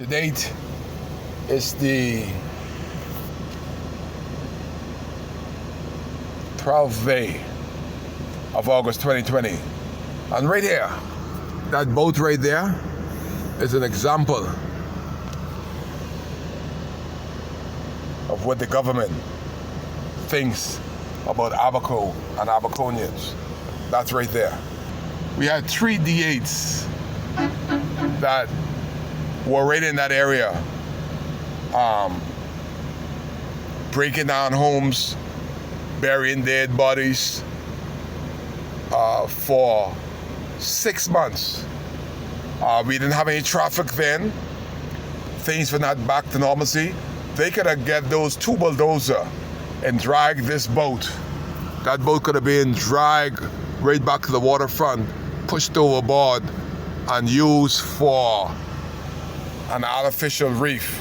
To date, it's the 12th day of August 2020. And right here, that boat right there is an example of what the government thinks about Abaco and Abaconians. That's right there. We had 3 D8s that were right in that area, breaking down homes, burying dead bodies for 6 months. We didn't have any traffic then. Things were not back to normalcy. They could have get those 2 bulldozers and dragged this boat. That boat could have been dragged right back to the waterfront, pushed overboard, and used for an artificial reef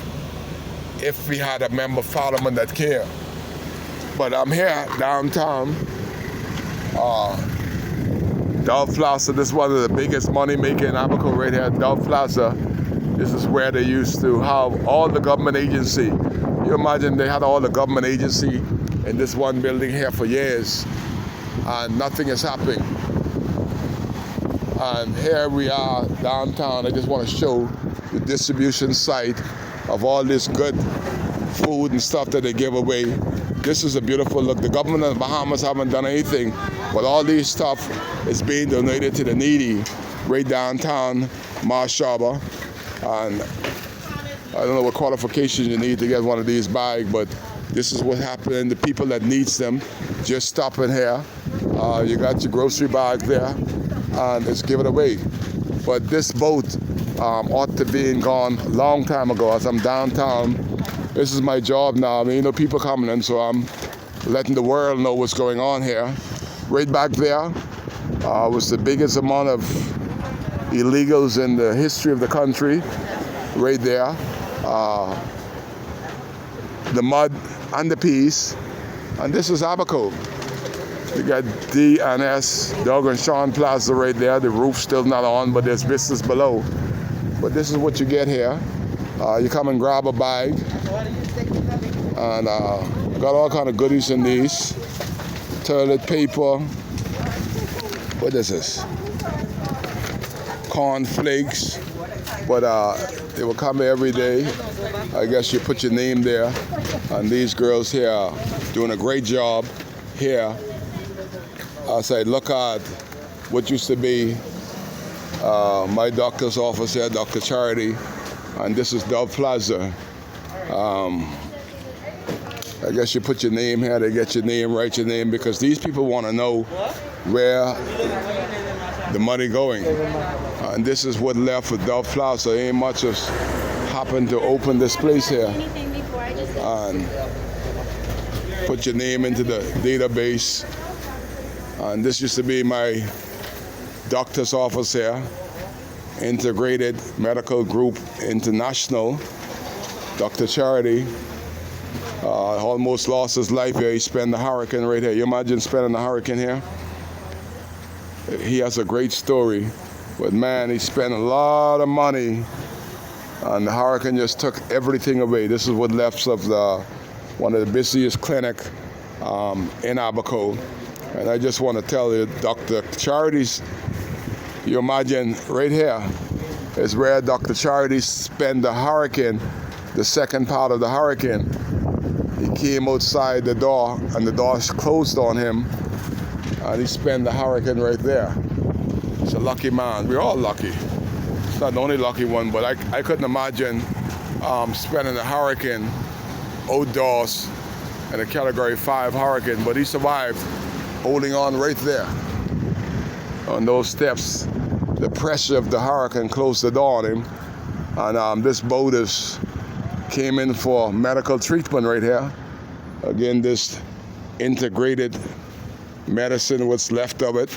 if we had a member of parliament that cared. But I'm here downtown, Dove Plaza. This is one of the biggest money making in Abaco right here, Dove Plaza. This is where they used to have all the government agency. You imagine they had all the government agency in this one building here for years, and nothing is happening. And here we are downtown. I just want to show the distribution site of all this good food and stuff that they give away. This is a beautiful look. The government of the Bahamas haven't done anything, but all this stuff is being donated to the needy right downtown Marsh Harbor. And I don't know what qualifications you need to get one of these bags, but this is what happened. The people that needs them just stop in here. You got your grocery bag there, and it's given away. But this boat ought to be gone a long time ago. As I'm downtown, this is my job now. I mean, people coming in, so I'm letting the world know what's going on here. Right back there was the biggest amount of illegals in the history of the country. Right there. The mud and the peace. And this is Abaco. You got D&S, Doug and Sean Plaza right there. The roof's still not on, but there's business below. But this is what you get here. You come and grab a bag. And got all kind of goodies in these. Toilet paper. What is this? Corn flakes. But they will come every day. I guess you put your name there. And these girls here are doing a great job here. I say, look at what used to be my doctor's office here, Dr. Charity, and this is Dove Plaza. I guess you put your name here, they get your name, write your name, because these people want to know where the money going. And this is what left with Dove Plaza. Ain't much has happened to open this place here. And put your name into the database. And this used to be my doctor's office here, Integrated Medical Group International. Dr. Charity almost lost his life here. He spent the hurricane right here. You imagine spending the hurricane here? He has a great story, but man, he spent a lot of money, and the hurricane just took everything away. This is what left of one of the busiest clinic in Abaco. And I just want to tell you, Dr. Charity's, you imagine right here is where Dr. Charity spent the hurricane, the second part of the hurricane. He came outside the door and the door closed on him, and he spent the hurricane right there. He's a lucky man. We're all lucky. It's not the only lucky one, but I couldn't imagine spending a hurricane outdoors in a Category 5 hurricane, but he survived, holding on right there on those steps. The pressure of the hurricane closed the door on him, and this boat came in for medical treatment right here. Again, this integrated medicine, what's left of it.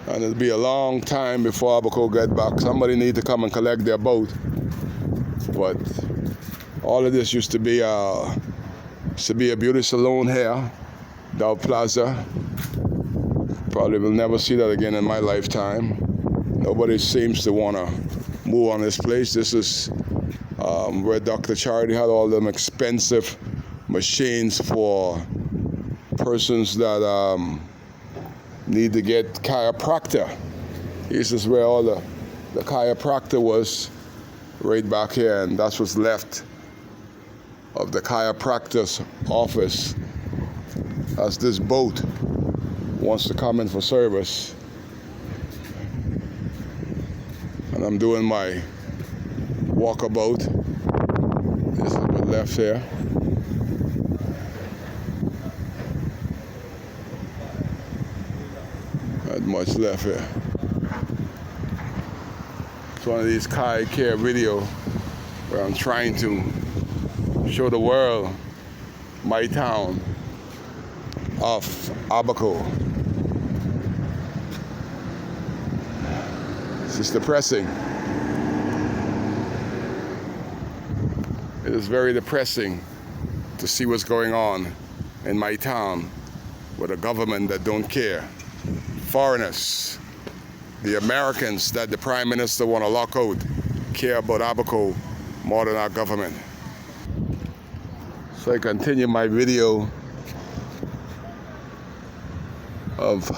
And it'll be a long time before Abaco get back. Somebody need to come and collect their boat. But all of this used to be a beauty salon here, Dove Plaza. Probably will never see that again in my lifetime. Nobody seems to want to move on this place. This is where Dr. Charity had all them expensive machines for persons that need to get chiropractor. This is where all the chiropractor was, right back here, and that's what's left of the chiropractor's office. As this boat wants to come in for service. And I'm doing my walkabout. This is what's left here. Not much left here. It's one of these Kai Care video where I'm trying to show the world my town of Abaco. This is depressing. It is very depressing to see what's going on in my town with a government that don't care. Foreigners, the Americans that the Prime Minister want to lock out, care about Abaco more than our government. So I continue my video of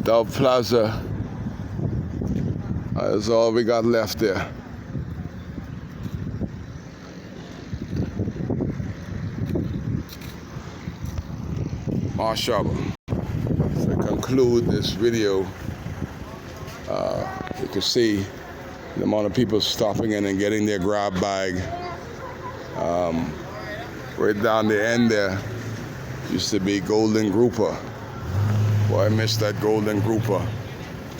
Dove Plaza. That's all we got left there. Marshall. So I conclude this video. You can see the amount of people stopping in and getting their grab bag. Right down the end there used to be Golden Grouper. Boy, I miss that Golden Grouper.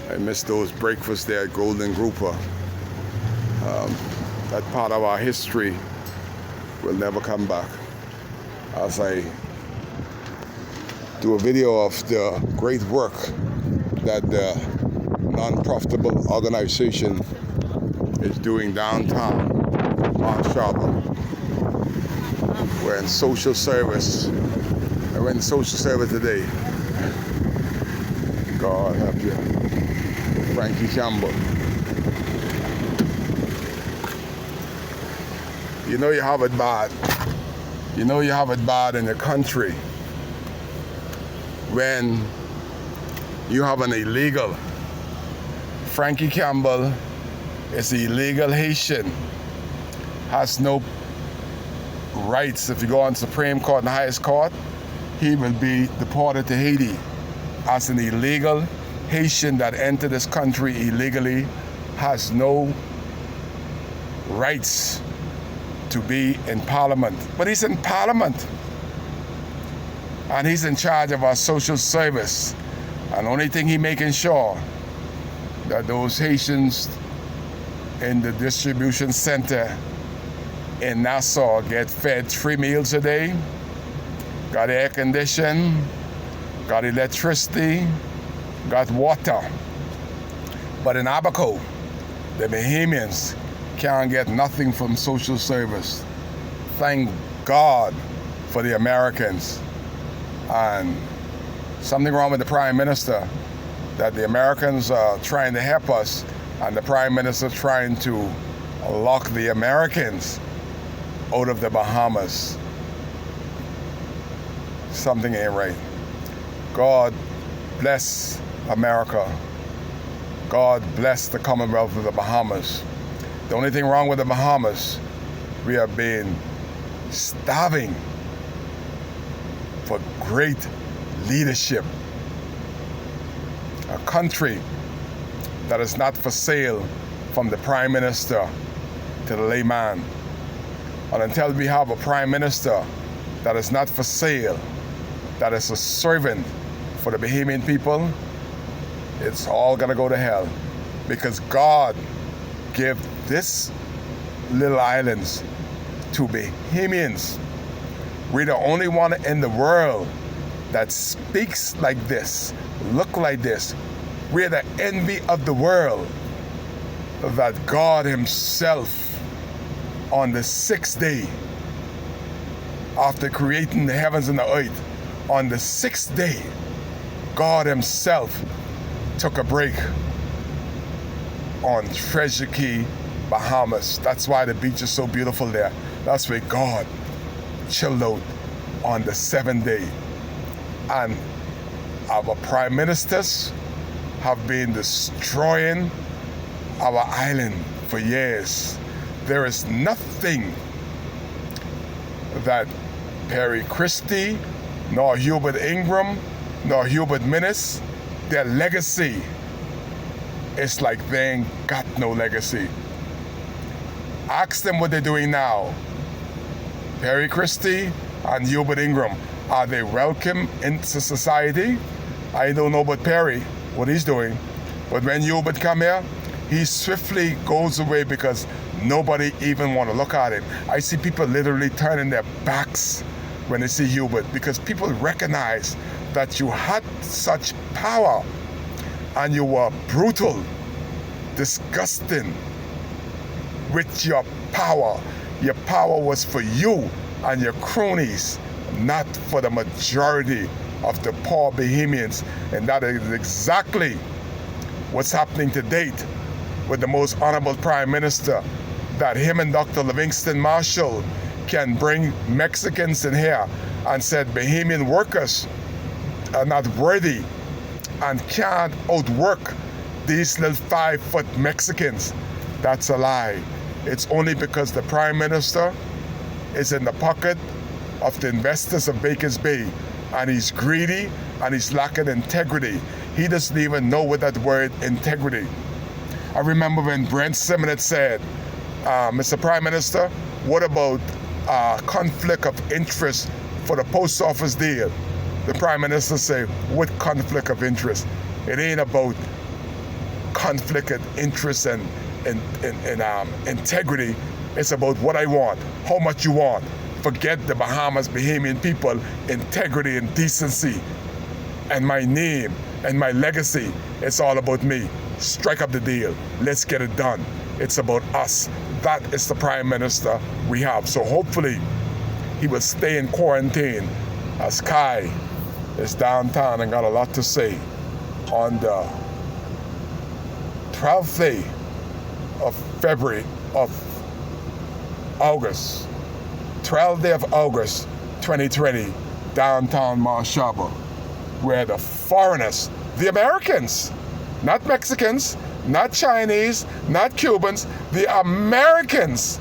I miss those breakfasts there at Golden Grouper. That part of our history will never come back. As I do a video of the great work that the non-profitable organization is doing downtown Marshall. We're in social service. I went in social service today. God help you. Frankie Campbell. You know you have it bad. You know you have it bad in the country when you have an illegal. Frankie Campbell is the illegal Haitian, has no rights. If you go on Supreme Court and the highest court, he will be deported to Haiti as an illegal Haitian that entered this country illegally, has no rights to be in Parliament. But he's in Parliament. And he's in charge of our social service. And the only thing he's making sure that those Haitians in the distribution center in Nassau get fed 3 meals a day, got air conditioning, got electricity, got water. But in Abaco, the Bahamians can't get nothing from social service. Thank God for the Americans. And something wrong with the Prime Minister, that the Americans are trying to help us and the Prime Minister trying to lock the Americans out of the Bahamas. Something ain't right. God bless America. God bless the Commonwealth of the Bahamas. The only thing wrong with the Bahamas, we are being starving for great leadership. A country that is not for sale from the Prime Minister to the layman. And until we have a Prime Minister that is not for sale, that is a servant for the Bahamian people, it's all gonna go to hell. Because God gave this little islands to Bahamians. We're the only one in the world that speaks like this, look like this. We're the envy of the world. That God himself, on the 6th day, after creating the heavens and the earth, on the 6th day, God himself took a break on Treasure Key, Bahamas. That's why the beach is so beautiful there. That's where God chilled out on the 7th day. And our prime ministers have been destroying our island for years. There is nothing that Perry Christie, nor Hubert Ingram, nor Hubert Minnis, their legacy is like they ain't got no legacy. Ask them what they're doing now. Perry Christie and Hubert Ingram, are they welcome into society? I don't know about Perry, what he's doing. But when Hubert come here, he swiftly goes away because nobody even want to look at him. I see people literally turning their backs when they see Hubert because people recognize that you had such power and you were brutal, disgusting with your power. Your power was for you and your cronies, not for the majority of the poor Bahamians. And that is exactly what's happening to date with the most honorable Prime Minister, that him and Dr. Livingston Marshall can bring Mexicans in here and said Bahamian workers are not worthy and can't outwork these little 5-foot Mexicans. That's a lie. It's only because the Prime Minister is in the pocket of the investors of Baker's Bay, and he's greedy and he's lacking integrity. He doesn't even know what that word integrity. I remember when Brent Simonette said, Mr. Prime Minister, what about conflict of interest for the post office deal? The Prime Minister said, what conflict of interest? It ain't about conflict of interest and integrity. It's about what I want, how much you want. Forget the Bahamas, Bahamian people, integrity and decency and my name and my legacy. It's all about me. Strike up the deal. Let's get it done. It's about us. That is the Prime Minister we have. So hopefully he will stay in quarantine as Kai is downtown and got a lot to say on the 12th day of August, 12th day of August 2020, downtown Marsh Harbor, where the foreigners, the Americans, not Mexicans, not Chinese, not Cubans, the Americans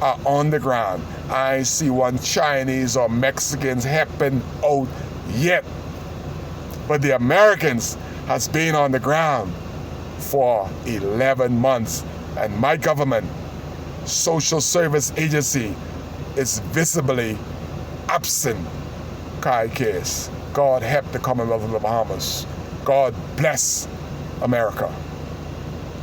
are on the ground. I ain't see one Chinese or Mexicans helping out yet. But the Americans has been on the ground for 11 months. And my government, social service agency, is visibly absent. Kai case. God help the Commonwealth of the Bahamas. God bless America.